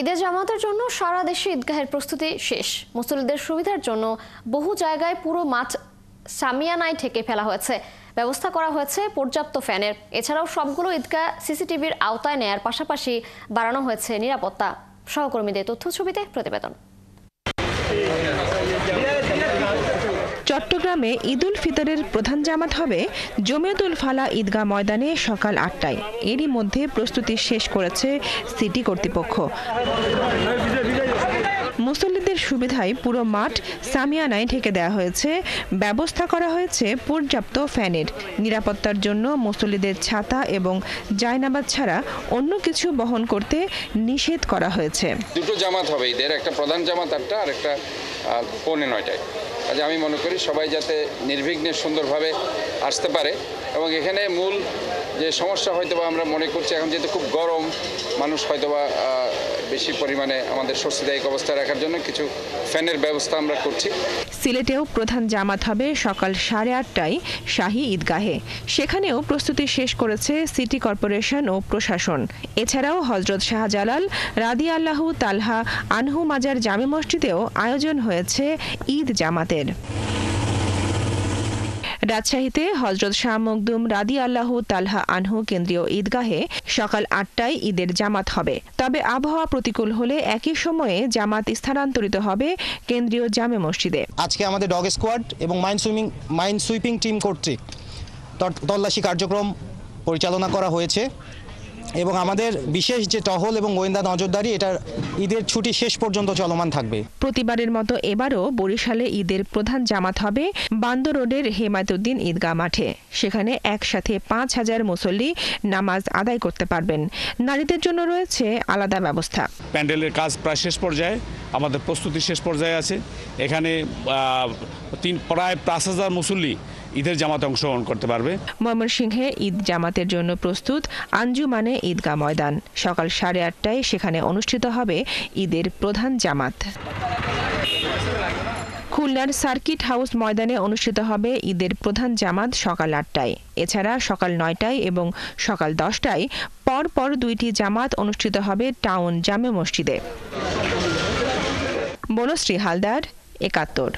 ঈদের জামাতের জন্য সারা দেশে ঈদগাহের প্রস্তুতি শেষ। মুসল্লিদের সুবিধার জন্য বহু জায়গায় পুরো মাঠ সামিয়ানায় ঢেকে ফেলা হয়েছে। ব্যবস্থা করা হয়েছে পর্যাপ্ত ফ্যানের। এছাড়াও সবগুলো ঈদগাহ সিসিটিভির আওতায় নেয়ার পাশাপাশি বাড়ানো হয়েছে নিরাপত্তা। সহকর্মীদের তথ্য ছবিতে প্রতিবেদন। চট্টগ্রামে ঈদুল ফিতরের প্রধান জামাত হবে জমিয়তুল ফালাহ ঈদগাহ ময়দানে সকাল ৮টায়। এরই মধ্যে প্রস্তুতি শেষ করেছে সিটি কর্তৃপক্ষ। মুসল্লিদের সুবিধায় পুরো মাঠ সামিয়ানায় ঢেকে দেওয়া হয়েছে। ব্যবস্থা করা হয়েছে পর্যাপ্ত ফ্যানের। নিরাপত্তার জন্য মুসল্লিদের ছাতা এবং জায়নামাজ ছাড়া অন্য কিছু বহন করতে নিষেধ করা হয়েছে। দুটো জামাত হবে ঈদের, একটা প্রধান জামাত আর একটা 8:45টায়। আজ আমি মনে করি সবাই যাতে নির্বিঘ্নে সুন্দরভাবে আসতে পারে। এবং এখানে মূল যে সমস্যা হয়তোবা আমরা মনে করছি, এখন যেহেতু খুব গরম, মানুষ হয়তোবা বেশি পরিমাণে আমাদের স্বস্তিদায়ক অবস্থা রাখার জন্য কিছু ফ্যানের ব্যবস্থা আমরা করছি। সিলেটেও প্রধান জামাত হবে সকাল 8:30টায় শাহী ঈদগাহে। সেখানেও প্রস্তুতি শেষ করেছে সিটি কর্পোরেশন ও প্রশাসন। এছাড়াও হযরত শাহজালাল রাদিয়াল্লাহু তাআলা আনহু মাজার জামে মসজিদেও আয়োজন হয়েছে ঈদ জামাতের। রাজশাহীতে হযরত শাহ মখদুম রাদিয়াল্লাহু তাআলা আনহু কেন্দ্রীয় ঈদগাহে সকাল 8টায় ঈদের জামাত হবে। তবে আবহাওয়া প্রতিকূল হলে একই সময়ে জামাত স্থানান্তরিত হবে কেন্দ্রীয় জামে মসজিদে। আজকে আমাদের ডগ স্কোয়াড এবং মাইন সুইপিং টিম কর্তৃক তল্লাশি কার্যক্রম পরিচালনা করা হয়েছে এবং আমাদের বিশেষ যে টহল এবং গোয়েন্দা নজরদারি এটা ঈদের ছুটি শেষ পর্যন্ত চলমান থাকবে। প্রতিবারের মতো এবারও বরিশালে ঈদের প্রধান জামাত হবে বান্দর রোডের হেমায়েতুদ্দিন ঈদগাহ মাঠে। সেখানে একসাথে ৫,০০০ মুসল্লি নামাজ আদায় করতে পারবেন। নারীদের জন্য রয়েছে আলাদা ব্যবস্থা। প্যান্ডেলের কাজ প্রায় শেষ পর্যায়ে, আমাদের প্রস্তুতি শেষ পর্যায়ে আছে। এখানে প্রায় ৫,০০০ মুসল্লি ঈদের জামাতে অংশগ্রহণ করতে পারবে। ময়মনসিংহে ঈদ জামাতের জন্য প্রস্তুত আঞ্জুমানে ঈদগাহ ময়দান। সকাল 8:30টায় সেখানে অনুষ্ঠিত হবে ঈদের প্রধান জামাত। খুলনার সার্কিট হাউস ময়দানে অনুষ্ঠিত হবে ঈদের প্রধান জামাত সকাল 8টায়। এছাড়া সকাল 9টায় এবং সকাল 10টায় পরপর 2টি জামাত অনুষ্ঠিত হবে টাউন জামে মসজিদে। বনশ্রী হালদার, ৭১।